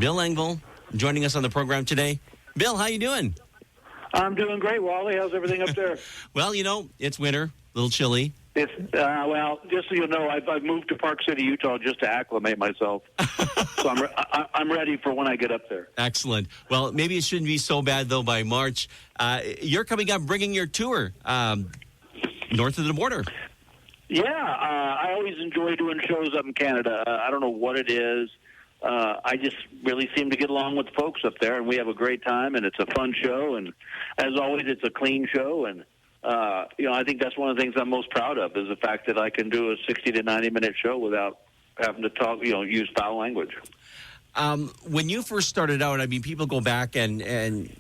Bill Engvall joining us on the program today. Bill, how you doing? I'm doing great, Wally. How's everything up there? Well, it's winter, a little chilly. It's well, just so you know, I've moved to Park City, Utah, just to acclimate myself. So I'm ready for when I get up there. Excellent. Well, maybe it shouldn't be so bad though. By March, you're coming up, bringing your tour north of the border. Yeah, I always enjoy doing shows up in Canada. I don't know what it is. I just really seem to get along with the folks up there, and we have a great time, and it's a fun show. And as always, it's a clean show, and I think that's one of the things I'm most proud of is the fact that I can do a 60 to 90-minute show without having to talk, use foul language. When you first started out, I mean, people go back and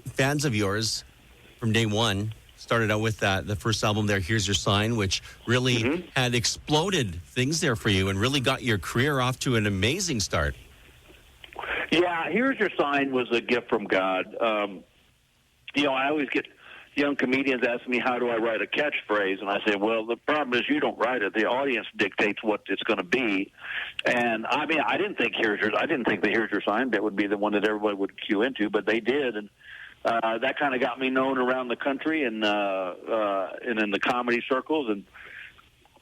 fans of yours from day one started out with the first album there, Here's Your Sign, which really had exploded things there for you and really got your career off to an amazing start. Yeah, Here's Your Sign was a gift from God. I always get young comedians ask me, how do I write a catchphrase? And I say, well, the problem is you don't write it. The audience dictates what it's going to be. And, I mean, I didn't think the Here's Your Sign bit would be the one that everybody would cue into, but they did. And that kind of got me known around the country and in the comedy circles, and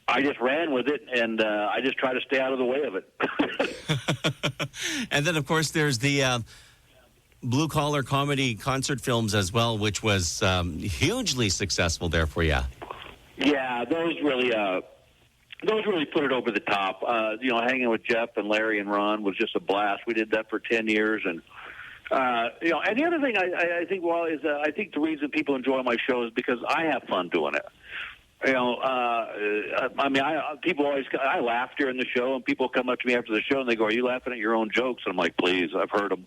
I just ran with it, and I just try to stay out of the way of it. And then, of course, there's the blue-collar comedy concert films as well, which was hugely successful there for you. Yeah, those really put it over the top. Hanging with Jeff and Larry and Ron was just a blast. We did that for 10 years, and and the other thing I think, is I think the reason people enjoy my show is because I have fun doing it. People always, I laugh during the show, and people come up to me after the show and they go, "Are you laughing at your own jokes?" And I'm like, "Please, I've heard them."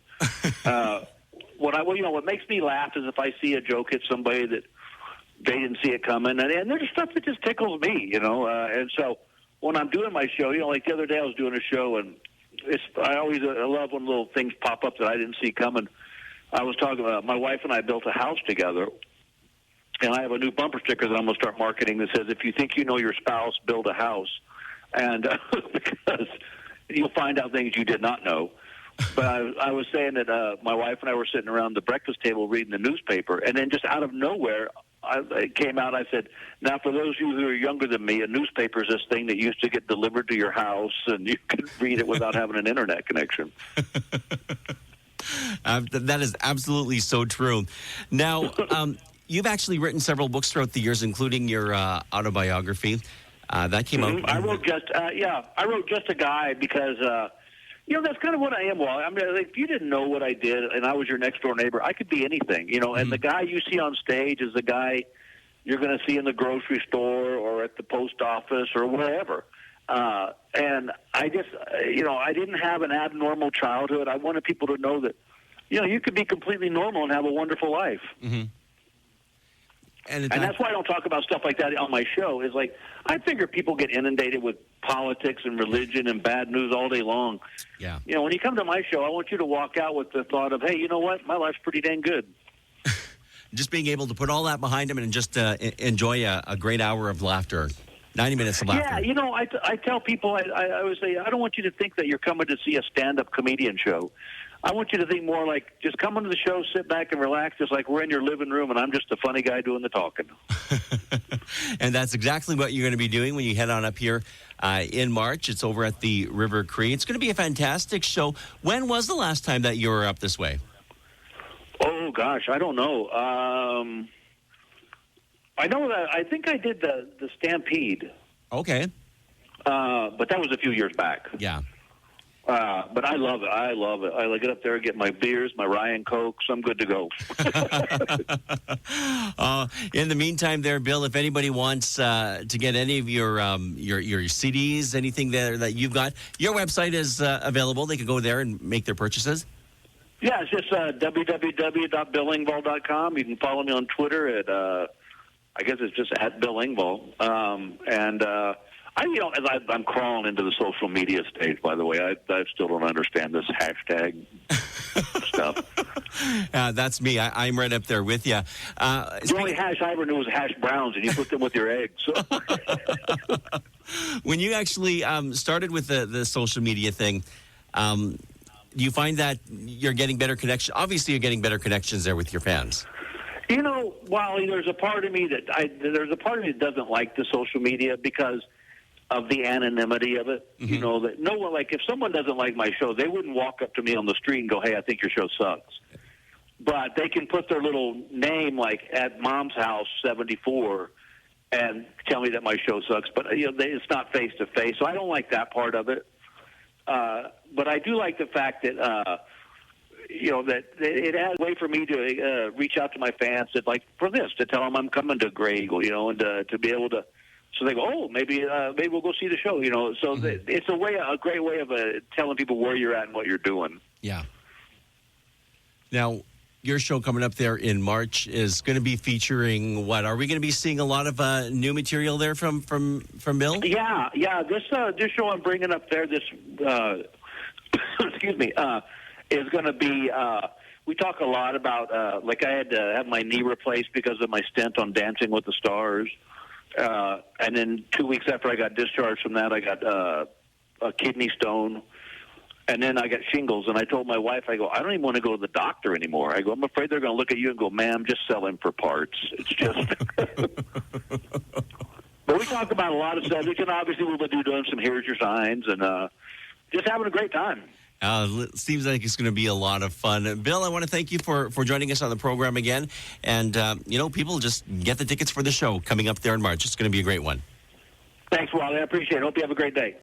What makes me laugh is if I see a joke hit somebody that they didn't see it coming, and there's stuff that just tickles me, And so when I'm doing my show, like the other day I was doing a show and. I love when little things pop up that I didn't see coming. I was talking about my wife and I built a house together, and I have a new bumper sticker that I'm going to start marketing that says, "If you think you know your spouse, build a house," and because you'll find out things you did not know. But I was saying that my wife and I were sitting around the breakfast table reading the newspaper, and then just out of nowhere, it came out. I said, "Now, for those of you who are younger than me, a newspaper is this thing that used to get delivered to your house, and you could read it without having an internet connection." That is absolutely so true. Now, you've actually written several books throughout the years, including your autobiography. That came out. I wrote Just a Guy because. That's kind of what I am, Wally. I mean, if you didn't know what I did and I was your next-door neighbor, I could be anything, And the guy you see on stage is the guy you're going to see in the grocery store or at the post office or wherever. And I just, I didn't have an abnormal childhood. I wanted people to know that, you could be completely normal and have a wonderful life. Mm-hmm. And that's why I don't talk about stuff like that on my show. Is like I figure people get inundated with politics and religion and bad news all day long. Yeah. When you come to my show, I want you to walk out with the thought of, hey, you know what? My life's pretty dang good. Just being able to put all that behind him and just enjoy a great hour of laughter. 90 minutes of laughter. Yeah, I tell people, I always say, I don't want you to think that you're coming to see a stand-up comedian show. I want you to think more like just come into the show, sit back and relax, just like we're in your living room and I'm just a funny guy doing the talking. And that's exactly what you're going to be doing when you head on up here in March. It's over at the River Cree. It's going to be a fantastic show. When was the last time that you were up this way? Oh, gosh, I don't know. I know that I think I did the Stampede. Okay. But that was a few years back. Yeah. But I love it. I get up there, get my beers, my Ryan Cokes. I'm good to go. In the meantime there, Bill, if anybody wants to get any of your CDs, anything there that you've got, your website is available. They can go there and make their purchases. Yeah, it's just www.billengvall.com. You can follow me on Twitter at, I guess it's just at Bill Engvall. I'm crawling into the social media stage, by the way. I still don't understand this hashtag stuff. That's me. I'm right up there with you. The only hash I ever knew was hash browns, and you put them with your eggs. So. When you actually started with the social media thing, Do you find that you're getting better connection? Obviously, you're getting better connections there with your fans. You know, Wally, there's a part of me that doesn't like the social media because of the anonymity of it. Mm-hmm. You know, that no one, like, if someone doesn't like my show, they wouldn't walk up to me on the street and go, "Hey, I think your show sucks." But they can put their little name, like, at Mom's House 74, and tell me that my show sucks. But, you know, it's not face-to-face, so I don't like that part of it. But I do like the fact that, you know, that it has a way for me to reach out to my fans that, like, for this, to tell them I'm coming to Grey Eagle, you know, and to be able to, so they go, "Oh, maybe we'll go see the show," you know. So it's a great way of telling people where you're at and what you're doing. Yeah. Now, your show coming up there in March is going to be featuring what? Are we going to be seeing a lot of new material there from Bill? Yeah. This show I'm bringing up there, this excuse me, is going to be. We talk a lot about like I had to have my knee replaced because of my stint on Dancing with the Stars, and then 2 weeks after I got discharged from that, I got a kidney stone. And then I got shingles, and I told my wife, I go, "I don't even want to go to the doctor anymore." I go, "I'm afraid they're going to look at you and go, 'Ma'am, just sell him for parts.'" It's just. But we talk about a lot of stuff. We can obviously we'll be doing some "Here's Your Signs" and just having a great time. It seems like it's going to be a lot of fun. Bill, I want to thank you for joining us on the program again. And, you know, people just get the tickets for the show coming up there in March. It's going to be a great one. Thanks, Wally. I appreciate it. Hope you have a great day.